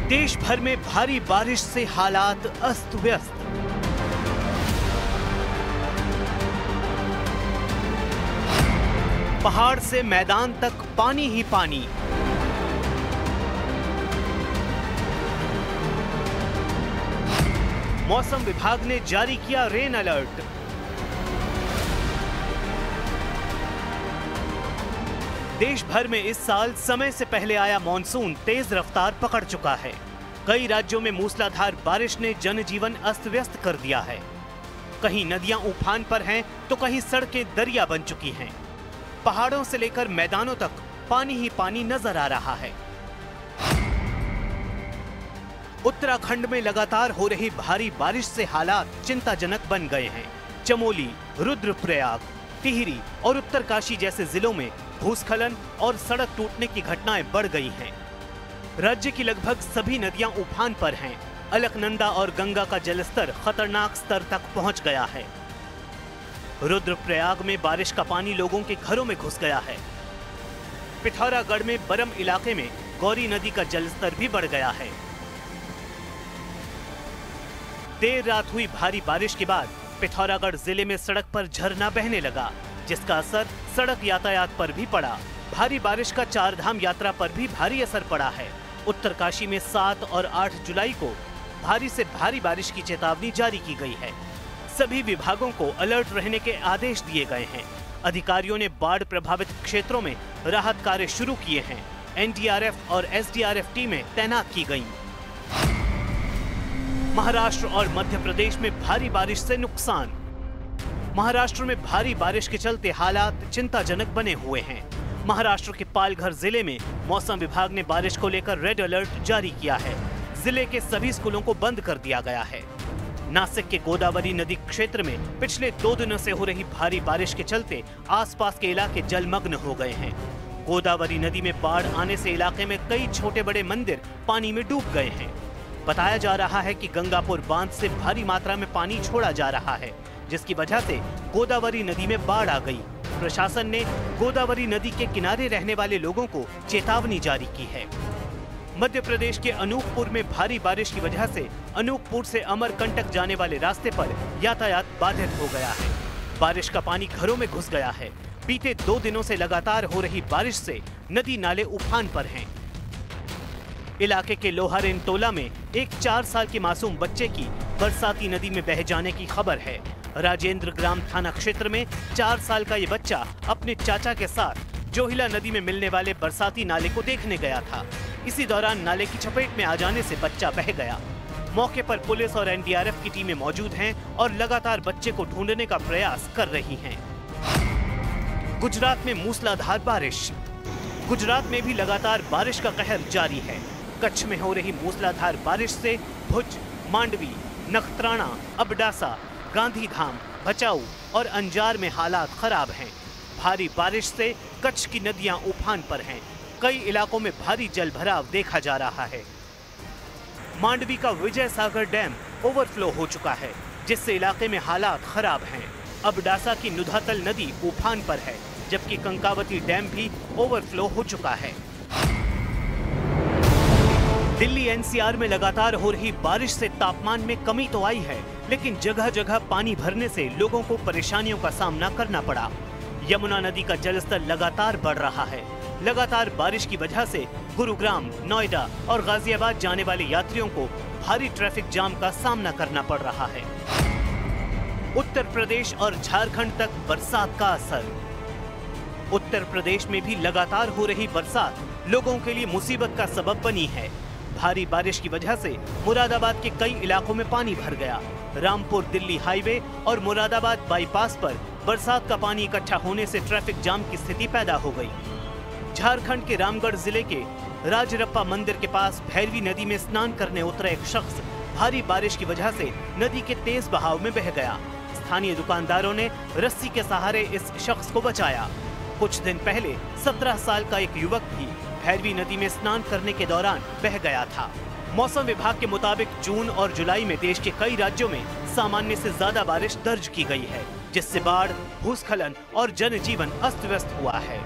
देश भर में भारी बारिश से हालात अस्त व्यस्त। पहाड़ से मैदान तक पानी ही पानी। मौसम विभाग ने जारी किया रेन अलर्ट। देश भर में इस साल समय से पहले आया मॉनसून तेज रफ्तार पकड़ चुका है। कई राज्यों में मूसलाधार बारिश ने जनजीवन अस्त व्यस्त कर दिया है। कहीं नदियां उफान पर हैं तो कहीं सड़कें दरिया बन चुकी हैं। पहाड़ों से लेकर मैदानों तक पानी ही पानी नजर आ रहा है। उत्तराखंड में लगातार हो रही भारी बारिश से हालात चिंताजनक बन गए हैं। चमोली, रुद्रप्रयाग, टिहरी और उत्तरकाशी जैसे जिलों में भूस्खलन और सड़क टूटने की घटनाएं बढ़ गई हैं। राज्य की लगभग सभी नदियां उफान पर हैं। अलकनंदा और गंगा का जलस्तर खतरनाक स्तर तक पहुंच गया है। रुद्रप्रयाग में बारिश का पानी लोगों के घरों में घुस गया है। पिथौरागढ़ में बरम इलाके में गौरी नदी का जलस्तर भी बढ़ गया है। देर रात हुई भारी बारिश के बाद पिथौरागढ़ जिले में सड़क पर झरना बहने लगा, जिसका असर सड़क यातायात पर भी पड़ा। भारी बारिश का चारधाम यात्रा पर भी भारी असर पड़ा है। उत्तरकाशी में 7 और 8 जुलाई को भारी से भारी बारिश की चेतावनी जारी की गई है। सभी विभागों को अलर्ट रहने के आदेश दिए गए हैं। अधिकारियों ने बाढ़ प्रभावित क्षेत्रों में राहत कार्य शुरू किए हैं। एनडीआरएफ और एसडीआरएफ टीमें तैनात की गईं। महाराष्ट्र और मध्य प्रदेश में भारी बारिश से नुकसान। महाराष्ट्र में भारी बारिश के चलते हालात चिंताजनक बने हुए हैं। महाराष्ट्र के पालघर जिले में मौसम विभाग ने बारिश को लेकर रेड अलर्ट जारी किया है। जिले के सभी स्कूलों को बंद कर दिया गया है। नासिक के गोदावरी नदी क्षेत्र में पिछले 2 दिनों से हो रही भारी बारिश के चलते आसपास के इलाके जलमग्न हो गए हैं। गोदावरी नदी में बाढ़ आने से इलाके में कई छोटे बड़े मंदिर पानी में डूब गए हैं। बताया जा रहा है कि गंगापुर बांध से भारी मात्रा में पानी छोड़ा जा रहा है, जिसकी वजह से गोदावरी नदी में बाढ़ आ गई। प्रशासन ने गोदावरी नदी के किनारे रहने वाले लोगों को चेतावनी जारी की है। मध्य प्रदेश के अनूपपुर में भारी बारिश की वजह से अनूपपुर से अमरकंटक जाने वाले रास्ते पर यातायात बाधित हो गया है। बारिश का पानी घरों में घुस गया है। बीते 2 दिनों से लगातार हो रही बारिश से नदी नाले उफान पर हैं। इलाके के लोहारेन टोला में एक 4 साल के मासूम बच्चे की बरसाती नदी में बह जाने की खबर है। राजेंद्र ग्राम थाना क्षेत्र में 4 साल का ये बच्चा अपने चाचा के साथ जोहिला नदी में मिलने वाले बरसाती नाले को देखने गया था। इसी दौरान नाले की चपेट में आ जाने से बच्चा बह गया। मौके पर पुलिस और एनडीआरएफ की टीमें मौजूद हैं और लगातार बच्चे को ढूंढने का प्रयास कर रही हैं। गुजरात में मूसलाधार बारिश। गुजरात में भी लगातार बारिश का कहर जारी है। कच्छ में हो रही मूसलाधार बारिश से भुज, मांडवी, नखत्राना, अबडासा, गांधीधाम, भचाऊ और अंजार में हालात खराब हैं। भारी बारिश से कच्छ की नदियां उफान पर हैं। कई इलाकों में भारी जलभराव देखा जा रहा है। मांडवी का विजय सागर डैम ओवरफ्लो हो चुका है, जिससे इलाके में हालात खराब हैं। अबडासा की नुधातल नदी उफान पर है, जबकि कंकावती डैम भी ओवरफ्लो हो चुका है। दिल्ली एनसीआर में लगातार हो रही बारिश से तापमान में कमी तो आई है, लेकिन जगह जगह पानी भरने से लोगों को परेशानियों का सामना करना पड़ा। यमुना नदी का जलस्तर लगातार बढ़ रहा है। लगातार बारिश की वजह से गुरुग्राम, नोएडा और गाजियाबाद जाने वाले यात्रियों को भारी ट्रैफिक जाम का सामना करना पड़ रहा है। उत्तर प्रदेश और झारखंड तक बरसात का असर। उत्तर प्रदेश में भी लगातार हो रही बरसात लोगों के लिए मुसीबत का सबब बनी है। भारी बारिश की वजह से मुरादाबाद के कई इलाकों में पानी भर गया। रामपुर दिल्ली हाईवे और मुरादाबाद बाईपास पर बरसात का पानी इकट्ठा होने से ट्रैफिक जाम की स्थिति पैदा हो गई। झारखंड के रामगढ़ जिले के राजरप्पा मंदिर के पास भैरवी नदी में स्नान करने उतरा एक शख्स भारी बारिश की वजह से नदी के तेज बहाव में बह गया। स्थानीय दुकानदारों ने रस्सी के सहारे इस शख्स को बचाया। कुछ दिन पहले 17 साल का एक युवक भी भैरवी नदी में स्नान करने के दौरान बह गया था। मौसम विभाग के मुताबिक जून और जुलाई में देश के कई राज्यों में सामान्य से ज्यादा बारिश दर्ज की गई है, जिससे बाढ़, भूस्खलन और जनजीवन अस्त व्यस्त हुआ है।